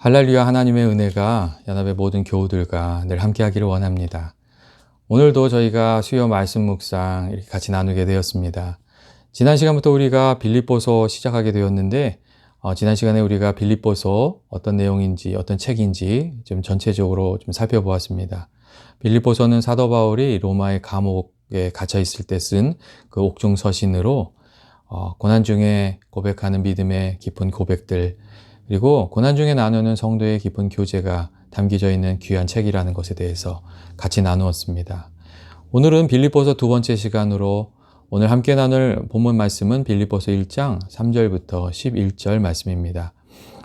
할렐루야. 하나님의 은혜가 연합의 모든 교우들과 늘 함께하기를 원합니다. 오늘도 저희가 수요 말씀 묵상 이렇게 같이 나누게 되었습니다. 지난 시간부터 우리가 빌립보서 시작하게 되었는데 지난 시간에 우리가 빌립보서 어떤 내용인지 어떤 책인지 좀 전체적으로 좀 살펴보았습니다. 빌립보서는 사도 바울이 로마의 감옥에 갇혀 있을 때 쓴 그 옥중 서신으로 고난 중에 고백하는 믿음의 깊은 고백들, 그리고 고난 중에 나누는 성도의 깊은 교제가 담겨져 있는 귀한 책이라는 것에 대해서 같이 나누었습니다. 오늘은 빌립보서 두 번째 시간으로 오늘 함께 나눌 본문 말씀은 빌립보서 1장 3절부터 11절 말씀입니다.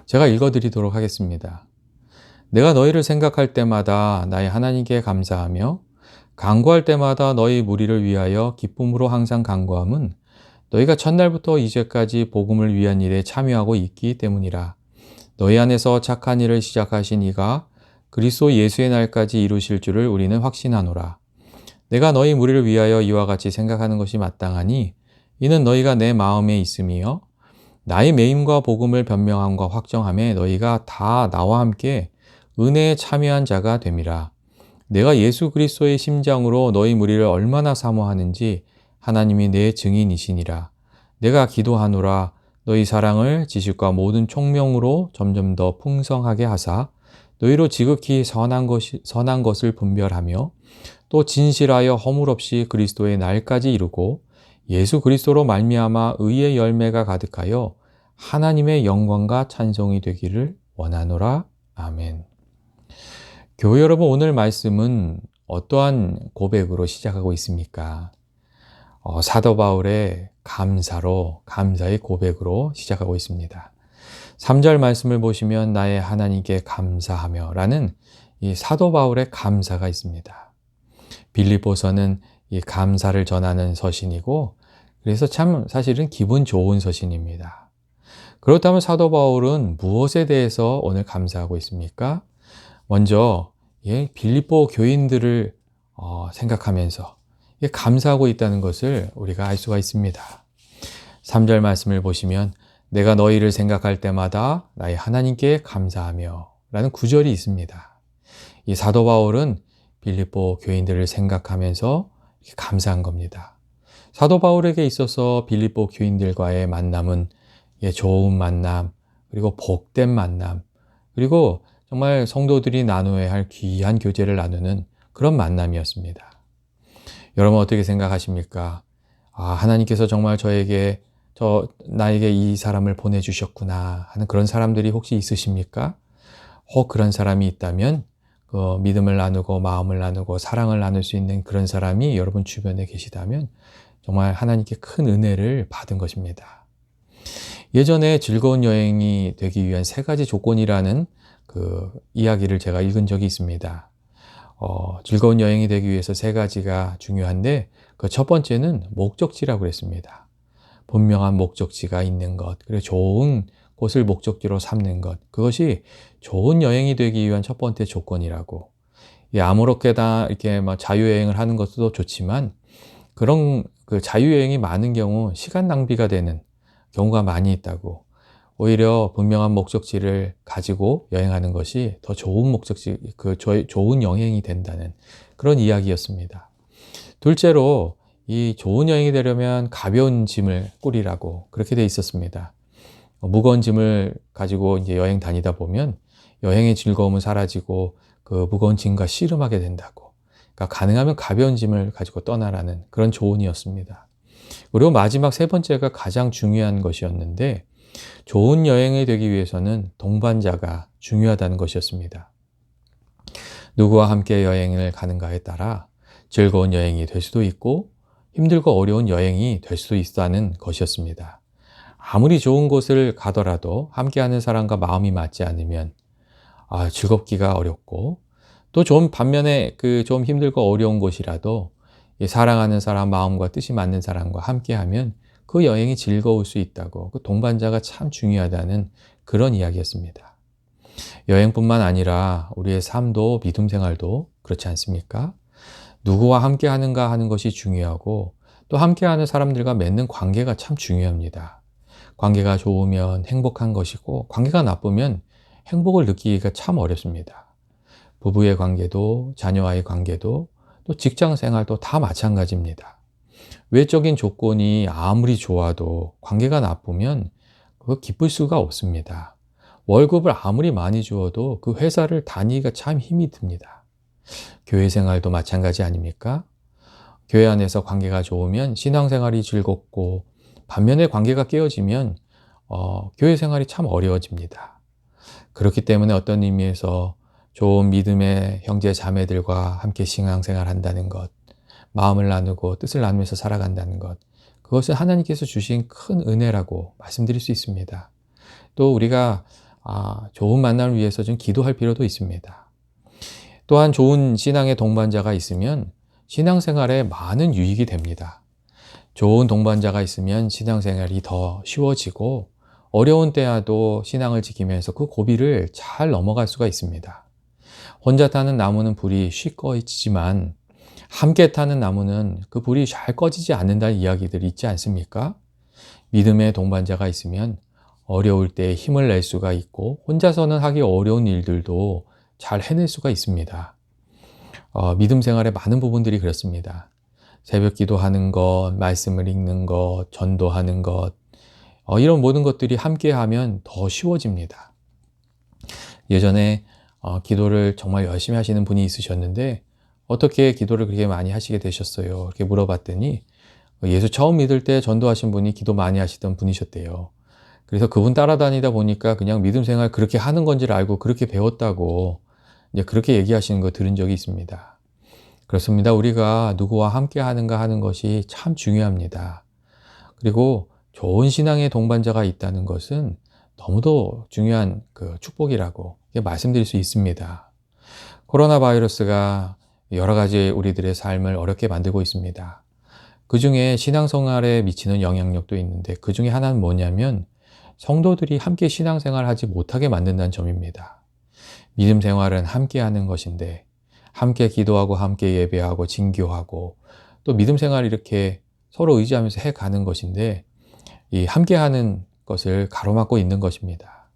제가 읽어드리도록 하겠습니다. 내가 너희를 생각할 때마다 나의 하나님께 감사하며 간구할 때마다 너희 무리를 위하여 기쁨으로 항상 간구함은 너희가 첫날부터 이제까지 복음을 위한 일에 참여하고 있기 때문이라. 너희 안에서 착한 일을 시작하신 이가 그리스도 예수의 날까지 이루실 줄을 우리는 확신하노라. 내가 너희 무리를 위하여 이와 같이 생각하는 것이 마땅하니 이는 너희가 내 마음에 있음이요 나의 매임과 복음을 변명함과 확정함에 너희가 다 나와 함께 은혜에 참여한 자가 됨이라. 내가 예수 그리스도의 심장으로 너희 무리를 얼마나 사모하는지 하나님이 내 증인이시니라. 내가 기도하노라. 너희 사랑을 지식과 모든 총명으로 점점 더 풍성하게 하사 너희로 지극히 선한 것을 분별하며 또 진실하여 허물 없이 그리스도의 날까지 이루고 예수 그리스도로 말미암아 의의 열매가 가득하여 하나님의 영광과 찬송이 되기를 원하노라. 아멘. 교회 여러분, 오늘 말씀은 어떠한 고백으로 시작하고 있습니까? 사도 바울의 감사의 고백으로 시작하고 있습니다. 3절 말씀을 보시면 나의 하나님께 감사하며 라는 이 사도 바울의 감사가 있습니다. 빌립보서는 이 감사를 전하는 서신이고 그래서 참 사실은 기분 좋은 서신입니다. 그렇다면 사도 바울은 무엇에 대해서 오늘 감사하고 있습니까? 먼저 빌립보 교인들을 생각하면서 감사하고 있다는 것을 우리가 알 수가 있습니다. 3절 말씀을 보시면 내가 너희를 생각할 때마다 나의 하나님께 감사하며 라는 구절이 있습니다. 이 사도 바울은 빌립보 교인들을 생각하면서 감사한 겁니다. 사도 바울에게 있어서 빌립보 교인들과의 만남은 좋은 만남, 그리고 복된 만남, 그리고 정말 성도들이 나누어야 할 귀한 교제를 나누는 그런 만남이었습니다. 여러분 어떻게 생각하십니까? 하나님께서 정말 나에게 이 사람을 보내주셨구나 하는 그런 사람들이 혹시 있으십니까? 그런 사람이 있다면 믿음을 나누고 마음을 나누고 사랑을 나눌 수 있는 그런 사람이 여러분 주변에 계시다면 정말 하나님께 큰 은혜를 받은 것입니다. 예전에 즐거운 여행이 되기 위한 3가지 조건이라는 그 이야기를 제가 읽은 적이 있습니다. 즐거운 여행이 되기 위해서 3가지가 중요한데 그 첫 번째는 목적지라고 그랬습니다. 분명한 목적지가 있는 것, 그리고 좋은 곳을 목적지로 삼는 것, 그것이 좋은 여행이 되기 위한 첫 번째 조건이라고. 아무렇게나 이렇게 자유여행을 하는 것도 좋지만 그런 그 자유여행이 많은 경우 시간 낭비가 되는 경우가 많이 있다고. 오히려 분명한 목적지를 가지고 여행하는 것이 더 좋은 좋은 여행이 된다는 그런 이야기였습니다. 둘째로 이 좋은 여행이 되려면 가벼운 짐을 꾸리라고 그렇게 돼 있었습니다. 무거운 짐을 가지고 이제 여행 다니다 보면 여행의 즐거움은 사라지고 그 무거운 짐과 씨름하게 된다고. 그러니까 가능하면 가벼운 짐을 가지고 떠나라는 그런 조언이었습니다. 그리고 마지막 3번째가 가장 중요한 것이었는데 좋은 여행이 되기 위해서는 동반자가 중요하다는 것이었습니다. 누구와 함께 여행을 가는가에 따라 즐거운 여행이 될 수도 있고 힘들고 어려운 여행이 될 수도 있다는 것이었습니다. 아무리 좋은 곳을 가더라도 함께하는 사람과 마음이 맞지 않으면 즐겁기가 어렵고 또 좀 반면에 좀 힘들고 어려운 곳이라도 사랑하는 사람, 마음과 뜻이 맞는 사람과 함께하면 그 여행이 즐거울 수 있다고, 그 동반자가 참 중요하다는 그런 이야기였습니다. 여행뿐만 아니라 우리의 삶도 믿음 생활도 그렇지 않습니까? 누구와 함께 하는가 하는 것이 중요하고 또 함께하는 사람들과 맺는 관계가 참 중요합니다. 관계가 좋으면 행복한 것이고 관계가 나쁘면 행복을 느끼기가 참 어렵습니다. 부부의 관계도, 자녀와의 관계도, 또 직장 생활도 다 마찬가지입니다. 외적인 조건이 아무리 좋아도 관계가 나쁘면 그거 기쁠 수가 없습니다. 월급을 아무리 많이 주어도 그 회사를 다니기가 참 힘이 듭니다. 교회 생활도 마찬가지 아닙니까? 교회 안에서 관계가 좋으면 신앙생활이 즐겁고, 반면에 관계가 깨어지면 교회 생활이 참 어려워집니다. 그렇기 때문에 어떤 의미에서 좋은 믿음의 형제 자매들과 함께 신앙생활 한다는 것, 마음을 나누고 뜻을 나누면서 살아간다는 것, 그것은 하나님께서 주신 큰 은혜라고 말씀드릴 수 있습니다. 또 우리가 좋은 만남을 위해서 좀 기도할 필요도 있습니다. 또한 좋은 신앙의 동반자가 있으면 신앙생활에 많은 유익이 됩니다. 좋은 동반자가 있으면 신앙생활이 더 쉬워지고, 어려운 때야도 신앙을 지키면서 그 고비를 잘 넘어갈 수가 있습니다. 혼자 타는 나무는 불이 쉽게 꺼지지만 함께 타는 나무는 그 불이 잘 꺼지지 않는다는 이야기들이 있지 않습니까? 믿음의 동반자가 있으면 어려울 때 힘을 낼 수가 있고, 혼자서는 하기 어려운 일들도 잘 해낼 수가 있습니다. 믿음 생활의 많은 부분들이 그렇습니다. 새벽 기도하는 것, 말씀을 읽는 것, 전도하는 것, 이런 모든 것들이 함께 하면 더 쉬워집니다. 예전에 기도를 정말 열심히 하시는 분이 있으셨는데, 어떻게 기도를 그렇게 많이 하시게 되셨어요? 이렇게 물어봤더니 예수 처음 믿을 때 전도하신 분이 기도 많이 하시던 분이셨대요. 그래서 그분 따라다니다 보니까 그냥 믿음 생활 그렇게 하는 건지를 알고 그렇게 배웠다고 이제 그렇게 얘기하시는 거 들은 적이 있습니다. 그렇습니다. 우리가 누구와 함께 하는가 하는 것이 참 중요합니다. 그리고 좋은 신앙의 동반자가 있다는 것은 너무도 중요한 그 축복이라고 말씀드릴 수 있습니다. 코로나 바이러스가 여러 가지 우리들의 삶을 어렵게 만들고 있습니다. 그 중에 신앙생활에 미치는 영향력도 있는데, 그 중에 하나는 뭐냐면 성도들이 함께 신앙생활을 하지 못하게 만든다는 점입니다. 믿음 생활은 함께 하는 것인데, 함께 기도하고 함께 예배하고 진교하고 또 믿음 생활을 이렇게 서로 의지하면서 해가는 것인데, 이 함께 하는 것을 가로막고 있는 것입니다.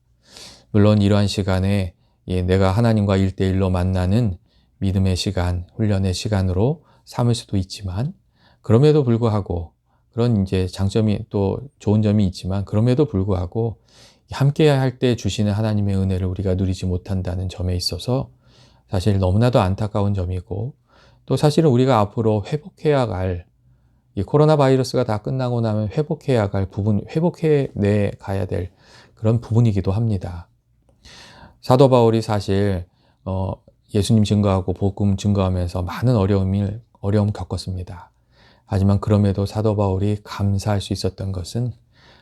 물론 이러한 시간에 내가 하나님과 1대1로 만나는 믿음의 시간, 훈련의 시간으로 삼을 수도 있지만, 그럼에도 불구하고 그런 이제 장점이 또 좋은 점이 있지만, 그럼에도 불구하고 함께 할 때 주시는 하나님의 은혜를 우리가 누리지 못한다는 점에 있어서 사실 너무나도 안타까운 점이고, 또 사실은 우리가 앞으로 회복해야 할, 이 코로나 바이러스가 다 끝나고 나면 회복해야 할 부분, 회복해 가야 될 그런 부분이기도 합니다. 사도 바울이 사실 예수님 증거하고 복음 증거하면서 많은 어려움 겪었습니다. 하지만 그럼에도 사도 바울이 감사할 수 있었던 것은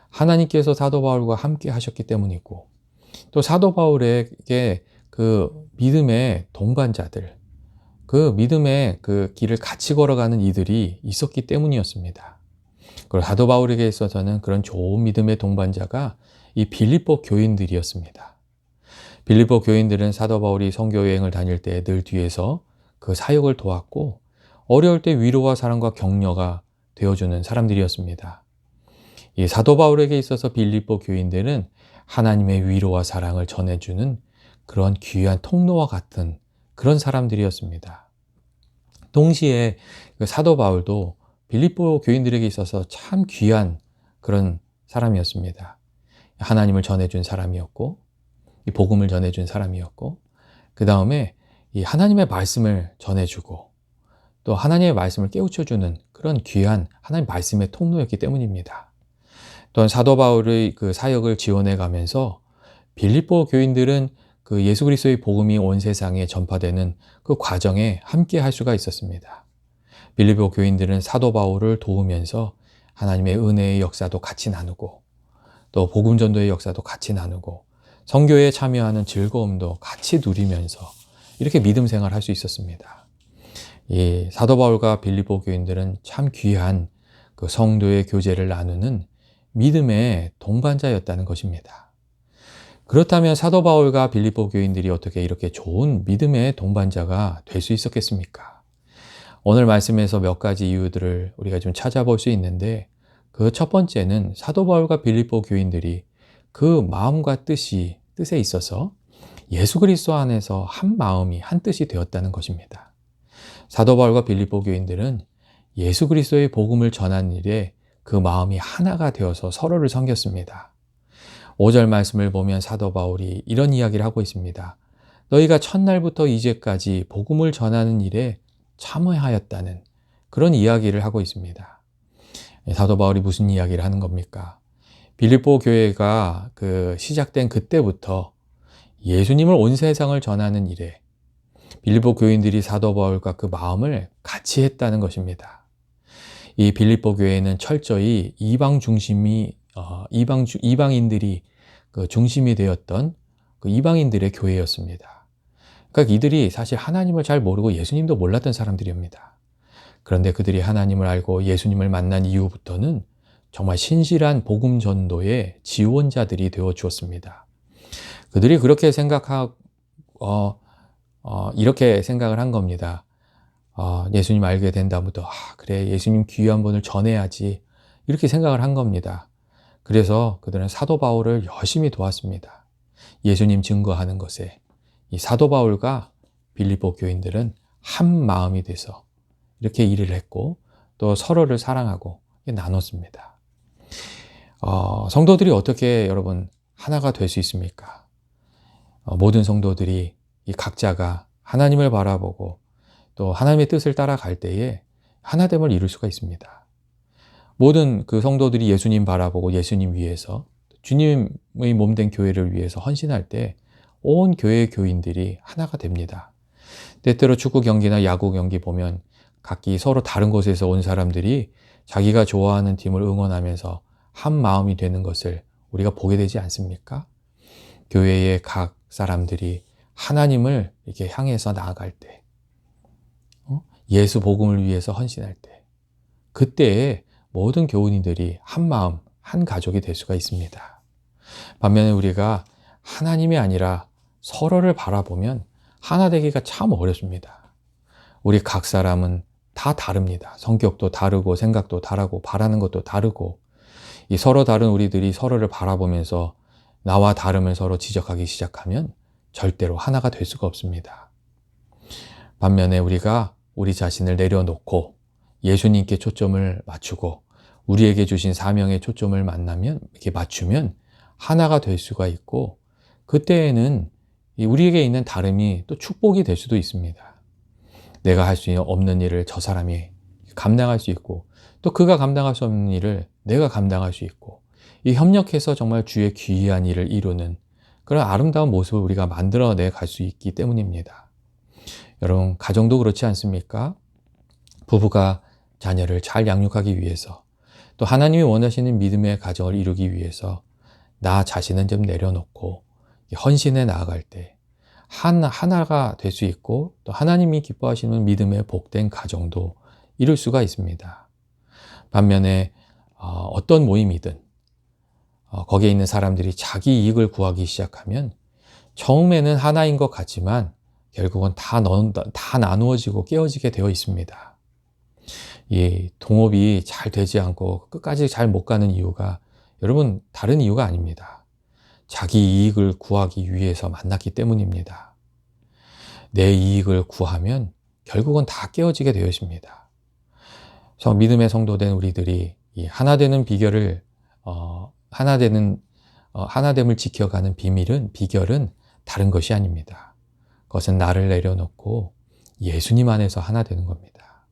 하나님께서 사도 바울과 함께 하셨기 때문이고, 또 사도 바울에게 그 믿음의 동반자들, 그 믿음의 그 길을 같이 걸어가는 이들이 있었기 때문이었습니다. 그리고 사도 바울에게 있어서는 그런 좋은 믿음의 동반자가 이 빌립보 교인들이었습니다. 빌립보 교인들은 사도 바울이 선교 여행을 다닐 때 늘 뒤에서 그 사역을 도왔고, 어려울 때 위로와 사랑과 격려가 되어주는 사람들이었습니다. 이 사도 바울에게 있어서 빌립보 교인들은 하나님의 위로와 사랑을 전해주는 그런 귀한 통로와 같은 그런 사람들이었습니다. 동시에 그 사도 바울도 빌립보 교인들에게 있어서 참 귀한 그런 사람이었습니다. 하나님을 전해준 사람이었고, 이 복음을 전해준 사람이었고, 그 다음에 이 하나님의 말씀을 전해주고, 또 하나님의 말씀을 깨우쳐주는 그런 귀한 하나님의 말씀의 통로였기 때문입니다. 또한 사도 바울의 그 사역을 지원해 가면서 빌립보 교인들은 그 예수 그리스도의 복음이 온 세상에 전파되는 그 과정에 함께 할 수가 있었습니다. 빌립보 교인들은 사도 바울을 도우면서 하나님의 은혜의 역사도 같이 나누고, 또 복음 전도의 역사도 같이 나누고, 선교에 참여하는 즐거움도 같이 누리면서 이렇게 믿음 생활을 할 수 있었습니다. 이 사도 바울과 빌립보 교인들은 참 귀한 그 성도의 교제를 나누는 믿음의 동반자였다는 것입니다. 그렇다면 사도 바울과 빌립보 교인들이 어떻게 이렇게 좋은 믿음의 동반자가 될 수 있었겠습니까? 오늘 말씀에서 몇 가지 이유들을 우리가 좀 찾아볼 수 있는데, 그 첫 번째는 사도 바울과 빌립보 교인들이 그 마음과 뜻에 있어서 예수 그리스도 안에서 한 마음이 한 뜻이 되었다는 것입니다. 사도 바울과 빌립보 교인들은 예수 그리스도의 복음을 전하는 일에 그 마음이 하나가 되어서 서로를 섬겼습니다. 5절 말씀을 보면 사도 바울이 이런 이야기를 하고 있습니다. 너희가 첫날부터 이제까지 복음을 전하는 일에 참여하였다는 그런 이야기를 하고 있습니다. 사도 바울이 무슨 이야기를 하는 겁니까? 빌립보 교회가 시작된 그때부터 예수님을 온 세상을 전하는 일에 빌립보 교인들이 사도 바울과 그 마음을 같이 했다는 것입니다. 이 빌립보 교회는 철저히 이방인들이 그 중심이 되었던 그 이방인들의 교회였습니다. 그러니까 이들이 사실 하나님을 잘 모르고 예수님도 몰랐던 사람들입니다. 그런데 그들이 하나님을 알고 예수님을 만난 이후부터는 정말 신실한 복음 전도의 지원자들이 되어 주었습니다. 그들이 그렇게 이렇게 생각을 한 겁니다. 예수님 알게 된 다음부터 그래 예수님 귀한 분을 전해야지 이렇게 생각을 한 겁니다. 그래서 그들은 사도 바울을 열심히 도왔습니다. 예수님 증거하는 것에 이 사도 바울과 빌립보 교인들은 한 마음이 돼서 이렇게 일을 했고 또 서로를 사랑하고 나눴습니다. 성도들이 어떻게 여러분 하나가 될 수 있습니까? 모든 성도들이 이 각자가 하나님을 바라보고 또 하나님의 뜻을 따라갈 때에 하나됨을 이룰 수가 있습니다. 모든 그 성도들이 예수님 바라보고 예수님 위해서 주님의 몸된 교회를 위해서 헌신할 때 온 교회 교인들이 하나가 됩니다. 때때로 축구 경기나 야구 경기 보면 각기 서로 다른 곳에서 온 사람들이 자기가 좋아하는 팀을 응원하면서 한 마음이 되는 것을 우리가 보게 되지 않습니까? 교회의 각 사람들이 하나님을 이렇게 향해서 나아갈 때, 예수 복음을 위해서 헌신할 때, 그때에 모든 교우님들이 한 마음, 한 가족이 될 수가 있습니다. 반면에 우리가 하나님이 아니라 서로를 바라보면 하나 되기가 참 어렵습니다. 우리 각 사람은 다 다릅니다. 성격도 다르고 생각도 다르고 바라는 것도 다르고 이 서로 다른 우리들이 서로를 바라보면서 나와 다름을 서로 지적하기 시작하면 절대로 하나가 될 수가 없습니다. 반면에 우리가 우리 자신을 내려놓고 예수님께 초점을 맞추고 우리에게 주신 사명의 초점을 이렇게 맞추면 하나가 될 수가 있고 그때에는 우리에게 있는 다름이 또 축복이 될 수도 있습니다. 내가 할 수 없는 일을 저 사람이 감당할 수 있고 또 그가 감당할 수 없는 일을 내가 감당할 수 있고 이 협력해서 정말 주의 귀한 일을 이루는 그런 아름다운 모습을 우리가 만들어내 갈 수 있기 때문입니다. 여러분 가정도 그렇지 않습니까? 부부가 자녀를 잘 양육하기 위해서 또 하나님이 원하시는 믿음의 가정을 이루기 위해서 나 자신은 좀 내려놓고 헌신해 나아갈 때 하나가 될 수 있고 또 하나님이 기뻐하시는 믿음의 복된 가정도 이룰 수가 있습니다. 반면에 어떤 모임이든 거기에 있는 사람들이 자기 이익을 구하기 시작하면 처음에는 하나인 것 같지만 결국은 다 나누어지고 깨어지게 되어 있습니다. 이 동업이 잘 되지 않고 끝까지 잘 못 가는 이유가 여러분 다른 이유가 아닙니다. 자기 이익을 구하기 위해서 만났기 때문입니다. 내 이익을 구하면 결국은 다 깨어지게 되어 있습니다. 믿음의 성도된 우리들이 이 하나되는 비결을 하나됨을 지켜가는 비결은 다른 것이 아닙니다. 그것은 나를 내려놓고 예수님 안에서 하나 되는 겁니다.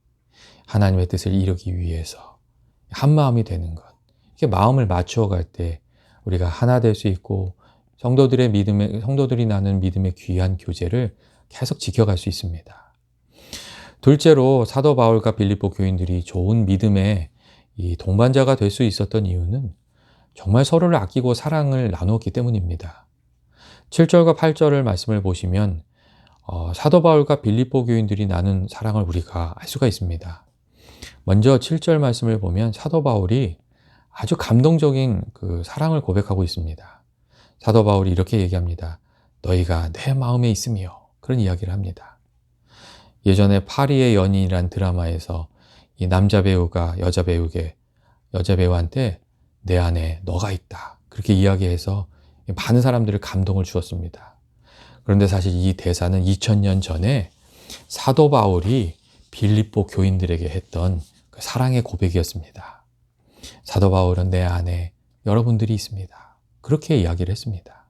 하나님의 뜻을 이루기 위해서 한 마음이 되는 것. 이렇게 마음을 맞추어 갈 때 우리가 하나 될 수 있고 성도들이 나눈 믿음의 귀한 교제를 계속 지켜갈 수 있습니다. 둘째로 사도 바울과 빌립보 교인들이 좋은 믿음의 이 동반자가 될 수 있었던 이유는 정말 서로를 아끼고 사랑을 나누었기 때문입니다. 7절과 8절을 말씀을 보시면 사도 바울과 빌립보 교인들이 나눈 사랑을 우리가 알 수가 있습니다. 먼저 7절 말씀을 보면 사도 바울이 아주 감동적인 그 사랑을 고백하고 있습니다. 사도 바울이 이렇게 얘기합니다. 너희가 내 마음에 있으며 그런 이야기를 합니다. 예전에 파리의 연인이란 드라마에서 이 남자 배우가 여자 배우한테 내 안에 너가 있다 그렇게 이야기해서 많은 사람들을 감동을 주었습니다. 그런데 사실 이 대사는 2000년 전에 사도 바울이 빌립보 교인들에게 했던 그 사랑의 고백이었습니다. 사도 바울은 내 안에 여러분들이 있습니다. 그렇게 이야기를 했습니다.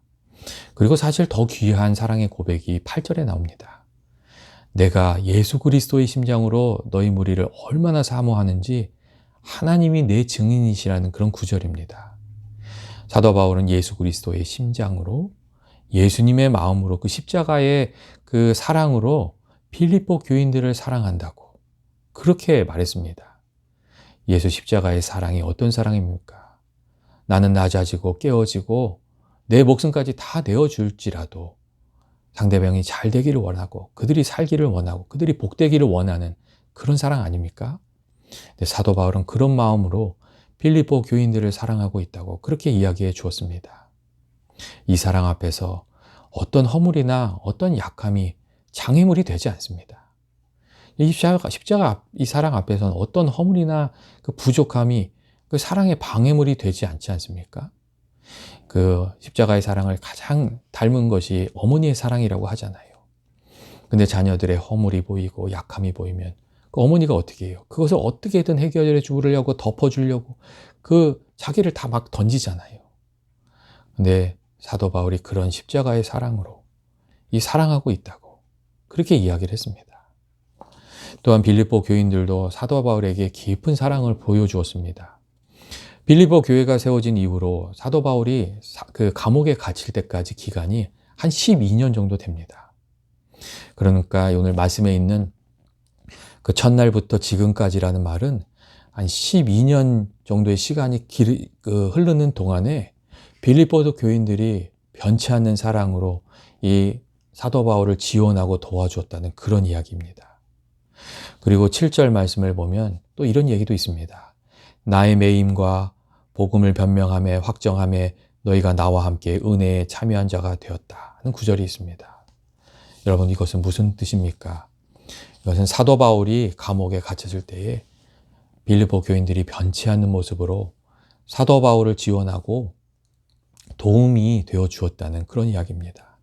그리고 사실 더 귀한 사랑의 고백이 8절에 나옵니다. 내가 예수 그리스도의 심장으로 너희 무리를 얼마나 사모하는지 하나님이 내 증인이시라는 그런 구절입니다. 사도 바울은 예수 그리스도의 심장으로, 예수님의 마음으로, 그 십자가의 그 사랑으로 빌립보 교인들을 사랑한다고 그렇게 말했습니다. 예수 십자가의 사랑이 어떤 사랑입니까? 나는 낮아지고 깨어지고 내 목숨까지 다 내어줄지라도 상대방이 잘 되기를 원하고 그들이 살기를 원하고 그들이 복되기를 원하는 그런 사랑 아닙니까? 근데 사도 바울은 그런 마음으로 빌립보 교인들을 사랑하고 있다고 그렇게 이야기해 주었습니다. 이 사랑 앞에서 어떤 허물이나 어떤 약함이 장애물이 되지 않습니다. 이 이 사랑 앞에서는 어떤 허물이나 그 부족함이 그 사랑의 방해물이 되지 않지 않습니까? 그 십자가의 사랑을 가장 닮은 것이 어머니의 사랑이라고 하잖아요. 근데 자녀들의 허물이 보이고 약함이 보이면 그 어머니가 어떻게 해요? 그것을 어떻게든 해결해 주려고 덮어주려고 그 자기를 다 막 던지잖아요. 근데 사도 바울이 그런 십자가의 사랑으로 이 사랑하고 있다고 그렇게 이야기를 했습니다. 또한 빌립보 교인들도 사도 바울에게 깊은 사랑을 보여주었습니다. 빌립보 교회가 세워진 이후로 사도 바울이 그 감옥에 갇힐 때까지 기간이 한 12년 정도 됩니다. 그러니까 오늘 말씀에 있는 그 첫날부터 지금까지라는 말은 한 12년 정도의 시간이 흐르는 동안에 빌립보 교인들이 변치 않는 사랑으로 이 사도 바울을 지원하고 도와주었다는 그런 이야기입니다. 그리고 7절 말씀을 보면 또 이런 얘기도 있습니다. 나의 매임과 복음을 변명하며 확정하며 너희가 나와 함께 은혜에 참여한 자가 되었다 하는 구절이 있습니다. 여러분, 이것은 무슨 뜻입니까? 이것은 사도 바울이 감옥에 갇혔을 때에 빌립보 교인들이 변치 않는 모습으로 사도 바울을 지원하고 도움이 되어 주었다는 그런 이야기입니다.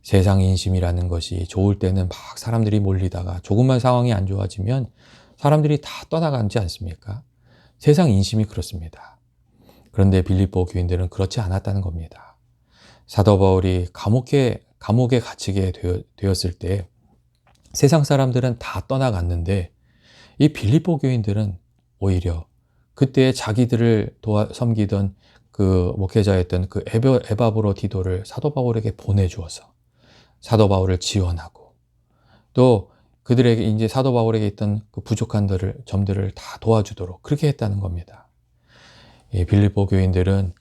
세상 인심이라는 것이 좋을 때는 막 사람들이 몰리다가 조금만 상황이 안 좋아지면 사람들이 다 떠나가지 않습니까? 세상 인심이 그렇습니다. 그런데 빌립보 교인들은 그렇지 않았다는 겁니다. 사도 바울이 감옥에 갇히게 되었을 때 세상 사람들은 다 떠나갔는데 이 빌립보 교인들은 오히려 그때 자기들을 섬기던 그 목회자였던 그 에바브로 디도를 사도 바울에게 보내주어서 사도 바울을 지원하고 또 그들에게 이제 사도 바울에게 있던 그 부족한 점들을 다 도와주도록 그렇게 했다는 겁니다. 이 빌립보 교인들은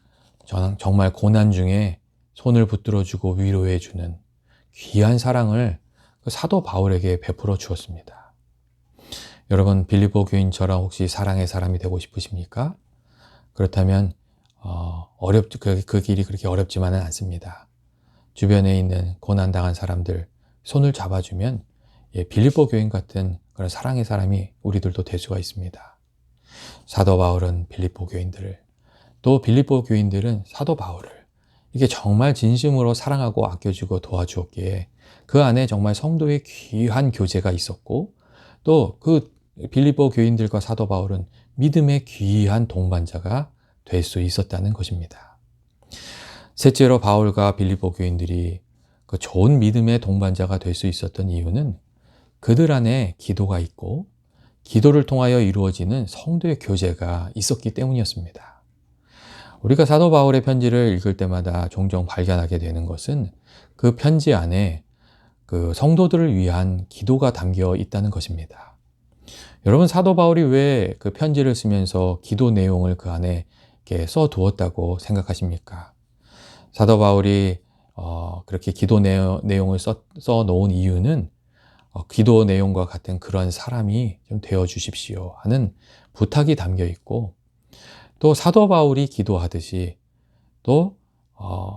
정말 고난 중에 손을 붙들어주고 위로해주는 귀한 사랑을 그 사도 바울에게 베풀어 주었습니다. 여러분, 빌립보 교인처럼 혹시 사랑의 사람이 되고 싶으십니까? 그렇다면 그 길이 그렇게 어렵지만은 않습니다. 주변에 있는 고난당한 사람들 손을 잡아주면 빌립보 교인 같은 그런 사랑의 사람이 우리들도 될 수가 있습니다. 사도 바울은 빌립보 교인들을, 또 빌립보 교인들은 사도 바울을 이게 정말 진심으로 사랑하고 아껴주고 도와주었기에 그 안에 정말 성도의 귀한 교제가 있었고 또 그 빌립보 교인들과 사도 바울은 믿음의 귀한 동반자가 될 수 있었다는 것입니다. 셋째로 바울과 빌립보 교인들이 그 좋은 믿음의 동반자가 될 수 있었던 이유는 그들 안에 기도가 있고 기도를 통하여 이루어지는 성도의 교제가 있었기 때문이었습니다. 우리가 사도 바울의 편지를 읽을 때마다 종종 발견하게 되는 것은 그 편지 안에 그 성도들을 위한 기도가 담겨 있다는 것입니다. 여러분, 사도 바울이 왜 그 편지를 쓰면서 기도 내용을 그 안에 이렇게 써두었다고 생각하십니까? 사도 바울이 그렇게 기도 내용을 써 놓은 이유는 기도 내용과 같은 그런 사람이 좀 되어 주십시오 하는 부탁이 담겨 있고 또 사도 바울이 기도하듯이 또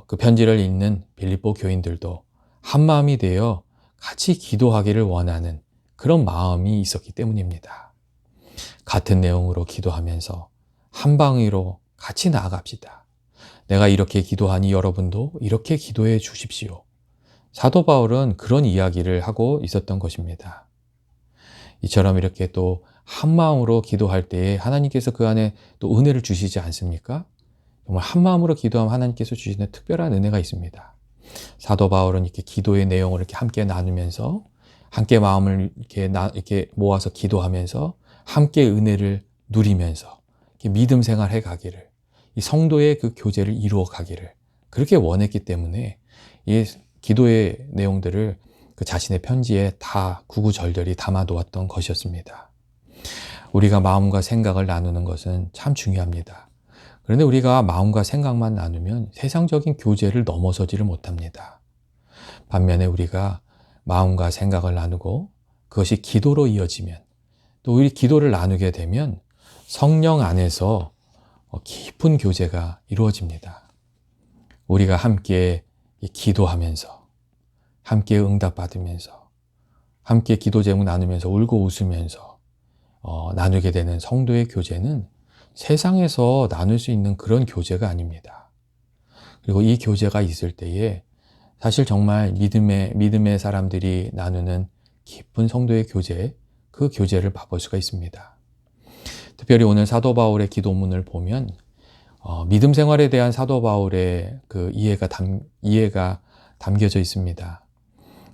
그 편지를 읽는 빌립보 교인들도 한 마음이 되어 같이 기도하기를 원하는 그런 마음이 있었기 때문입니다. 같은 내용으로 기도하면서 한 방위로 같이 나아갑시다. 내가 이렇게 기도하니 여러분도 이렇게 기도해 주십시오. 사도 바울은 그런 이야기를 하고 있었던 것입니다. 이처럼 이렇게 또 한마음으로 기도할 때에 하나님께서 그 안에 또 은혜를 주시지 않습니까? 정말 한마음으로 기도하면 하나님께서 주시는 특별한 은혜가 있습니다. 사도 바울은 이렇게 기도의 내용을 이렇게 함께 나누면서 함께 마음을 이렇게 모아서 기도하면서 함께 은혜를 누리면서 이렇게 믿음 생활해 가기를, 이 성도의 그 교제를 이루어 가기를 그렇게 원했기 때문에 이 기도의 내용들을 그 자신의 편지에 다 구구절절히 담아 놓았던 것이었습니다. 우리가 마음과 생각을 나누는 것은 참 중요합니다. 그런데 우리가 마음과 생각만 나누면 세상적인 교제를 넘어서지를 못합니다. 반면에 우리가 마음과 생각을 나누고 그것이 기도로 이어지면, 또 우리 기도를 나누게 되면 성령 안에서 깊은 교제가 이루어집니다. 우리가 함께 기도하면서, 함께 응답받으면서, 함께 기도 제목 나누면서 울고 웃으면서 나누게 되는 성도의 교제는 세상에서 나눌 수 있는 그런 교제가 아닙니다. 그리고 이 교제가 있을 때에 사실 정말 믿음의 사람들이 나누는 깊은 성도의 교제, 그 교제를 맛볼 수가 있습니다. 특별히 오늘 사도 바울의 기도문을 보면 믿음 생활에 대한 사도 바울의 그 이해가 담겨져 있습니다.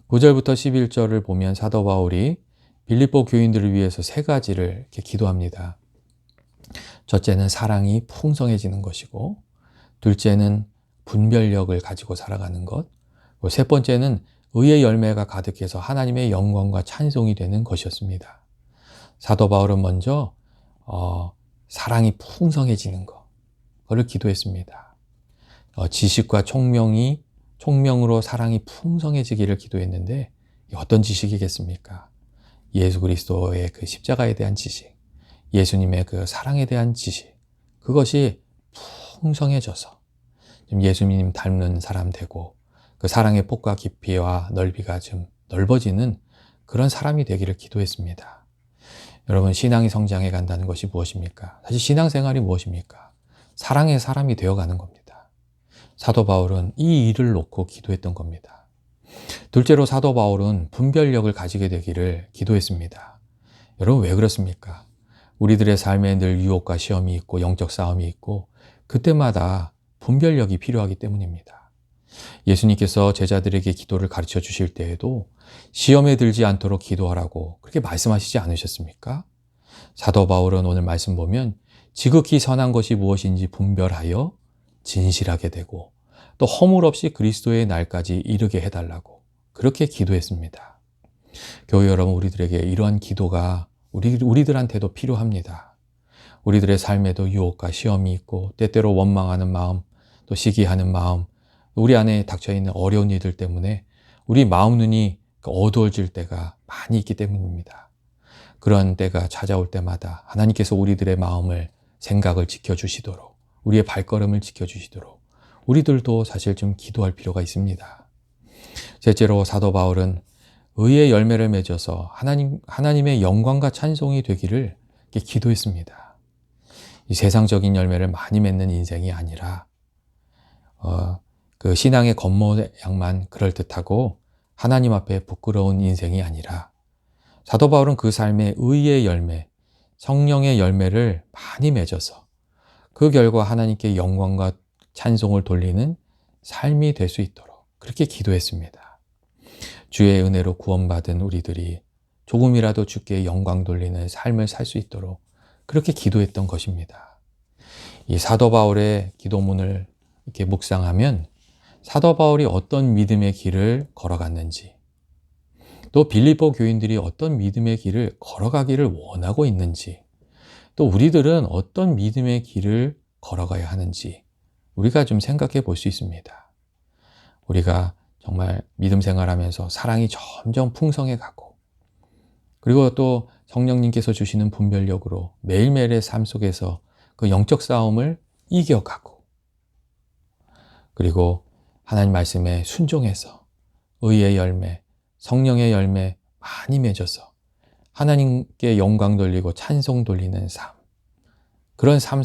9절부터 11절을 보면 사도 바울이 빌립보 교인들을 위해서 세 가지를 이렇게 기도합니다. 첫째는 사랑이 풍성해지는 것이고, 둘째는 분별력을 가지고 살아가는 것, 세 번째는 의의 열매가 가득해서 하나님의 영광과 찬송이 되는 것이었습니다. 사도 바울은 먼저 사랑이 풍성해지는 것, 그걸 기도했습니다. 지식과 총명으로 사랑이 풍성해지기를 기도했는데, 어떤 지식이겠습니까? 예수 그리스도의 그 십자가에 대한 지식, 예수님의 그 사랑에 대한 지식, 그것이 풍성해져서 좀 예수님 닮는 사람 되고, 그 사랑의 폭과 깊이와 넓이가 좀 넓어지는 그런 사람이 되기를 기도했습니다. 여러분, 신앙이 성장해 간다는 것이 무엇입니까? 사실 신앙생활이 무엇입니까? 사랑의 사람이 되어가는 겁니다. 사도 바울은 이 일을 놓고 기도했던 겁니다. 둘째로 사도 바울은 분별력을 가지게 되기를 기도했습니다. 여러분, 왜 그렇습니까? 우리들의 삶에 늘 유혹과 시험이 있고 영적 싸움이 있고 그때마다 분별력이 필요하기 때문입니다. 예수님께서 제자들에게 기도를 가르쳐 주실 때에도 시험에 들지 않도록 기도하라고 그렇게 말씀하시지 않으셨습니까? 사도 바울은 오늘 말씀 보면 지극히 선한 것이 무엇인지 분별하여 진실하게 되고 또 허물 없이 그리스도의 날까지 이르게 해달라고 그렇게 기도했습니다. 교회 여러분, 우리들에게 이러한 기도가 우리들한테도 필요합니다. 우리들의 삶에도 유혹과 시험이 있고 때때로 원망하는 마음, 또 시기하는 마음, 우리 안에 닥쳐있는 어려운 일들 때문에 우리 마음 눈이 어두워질 때가 많이 있기 때문입니다. 그런 때가 찾아올 때마다 하나님께서 우리들의 마음을, 생각을 지켜주시도록, 우리의 발걸음을 지켜주시도록 우리들도 사실 좀 기도할 필요가 있습니다. 셋째로 사도 바울은 의의 열매를 맺어서 하나님의 영광과 찬송이 되기를 기도했습니다. 이 세상적인 열매를 많이 맺는 인생이 아니라 그 신앙의 겉모양만 그럴듯하고 하나님 앞에 부끄러운 인생이 아니라 사도 바울은 그 삶의 의의 열매, 성령의 열매를 많이 맺어서 그 결과 하나님께 영광과 찬송을 돌리는 삶이 될 수 있도록 그렇게 기도했습니다. 주의 은혜로 구원받은 우리들이 조금이라도 주께 영광 돌리는 삶을 살 수 있도록 그렇게 기도했던 것입니다. 이 사도 바울의 기도문을 이렇게 묵상하면 사도 바울이 어떤 믿음의 길을 걸어갔는지, 또 빌립보 교인들이 어떤 믿음의 길을 걸어가기를 원하고 있는지, 또 우리들은 어떤 믿음의 길을 걸어가야 하는지 우리가 좀 생각해 볼 수 있습니다. 우리가 정말 믿음 생활하면서 사랑이 점점 풍성해 가고, 그리고 또 성령님께서 주시는 분별력으로 매일매일의 삶 속에서 그 영적 싸움을 이겨가고, 그리고 하나님 말씀에 순종해서 의의 열매, 성령의 열매 많이 맺어서 하나님께 영광 돌리고 찬송 돌리는 삶, 그런 삶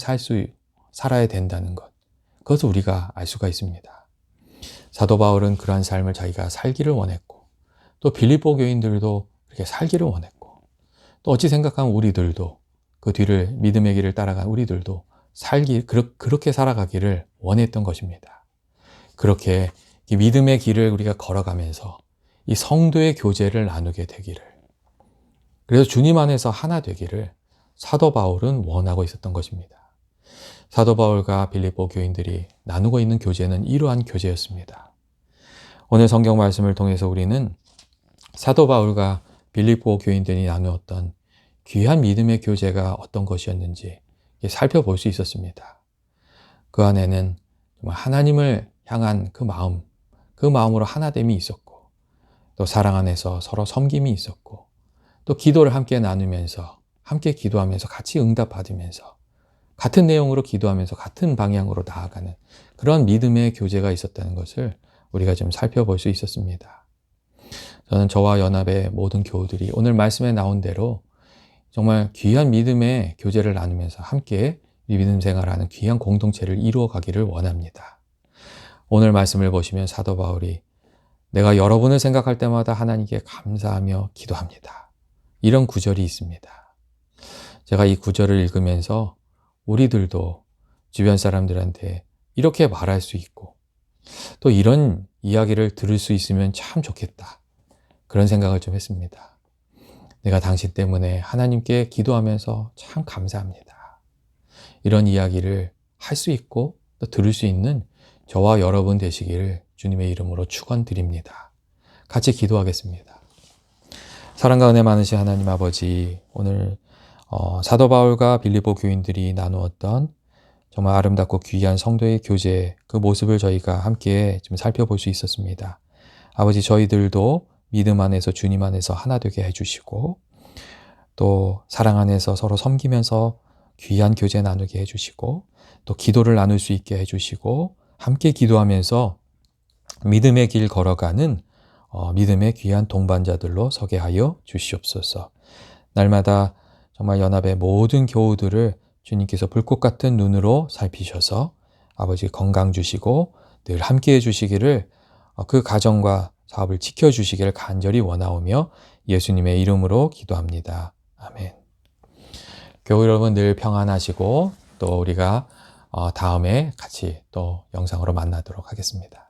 살아야 된다는 것, 그것을 우리가 알 수가 있습니다. 사도 바울은 그러한 삶을 자기가 살기를 원했고, 또 빌립보 교인들도 그렇게 살기를 원했고, 또 어찌 생각하면 우리들도 그 뒤를 믿음의 길을 따라간 우리들도 그렇게 살아가기를 원했던 것입니다. 그렇게 이 믿음의 길을 우리가 걸어가면서 이 성도의 교제를 나누게 되기를, 그래서 주님 안에서 하나 되기를 사도 바울은 원하고 있었던 것입니다. 사도 바울과 빌립보 교인들이 나누고 있는 교제는 이러한 교제였습니다. 오늘 성경 말씀을 통해서 우리는 사도 바울과 빌립보 교인들이 나누었던 귀한 믿음의 교제가 어떤 것이었는지 살펴볼 수 있었습니다. 그 안에는 정말 하나님을 향한 그 마음으로 하나됨이 있었고, 또 사랑 안에서 서로 섬김이 있었고, 또 기도를 함께 나누면서 함께 기도하면서 같이 응답받으면서 같은 내용으로 기도하면서 같은 방향으로 나아가는 그런 믿음의 교제가 있었다는 것을 우리가 좀 살펴볼 수 있었습니다. 저는 저와 연합의 모든 교우들이 오늘 말씀에 나온 대로 정말 귀한 믿음의 교제를 나누면서 함께 이 믿음 생활하는 귀한 공동체를 이루어 가기를 원합니다. 오늘 말씀을 보시면 사도 바울이 내가 여러분을 생각할 때마다 하나님께 감사하며 기도합니다, 이런 구절이 있습니다. 제가 이 구절을 읽으면서 우리들도 주변 사람들한테 이렇게 말할 수 있고, 또 이런 이야기를 들을 수 있으면 참 좋겠다, 그런 생각을 좀 했습니다. 내가 당신 때문에 하나님께 기도하면서 참 감사합니다, 이런 이야기를 할 수 있고 또 들을 수 있는 저와 여러분 되시기를 주님의 이름으로 축원드립니다. 같이 기도하겠습니다. 사랑과 은혜 많으신 하나님 아버지, 오늘 사도 바울과 빌립보 교인들이 나누었던 정말 아름답고 귀한 성도의 교제, 그 모습을 저희가 함께 좀 살펴볼 수 있었습니다. 아버지, 저희들도 믿음 안에서 주님 안에서 하나 되게 해주시고, 또 사랑 안에서 서로 섬기면서 귀한 교제 나누게 해주시고, 또 기도를 나눌 수 있게 해주시고, 함께 기도하면서 믿음의 길 걸어가는 믿음의 귀한 동반자들로 서게 하여 주시옵소서. 날마다 정말 연합의 모든 교우들을 주님께서 불꽃 같은 눈으로 살피셔서 아버지 건강 주시고 늘 함께해 주시기를, 그 가정과 사업을 지켜주시기를 간절히 원하오며 예수님의 이름으로 기도합니다. 아멘. 교우 여러분 늘 평안하시고, 또 우리가 다음에 같이 또 영상으로 만나도록 하겠습니다.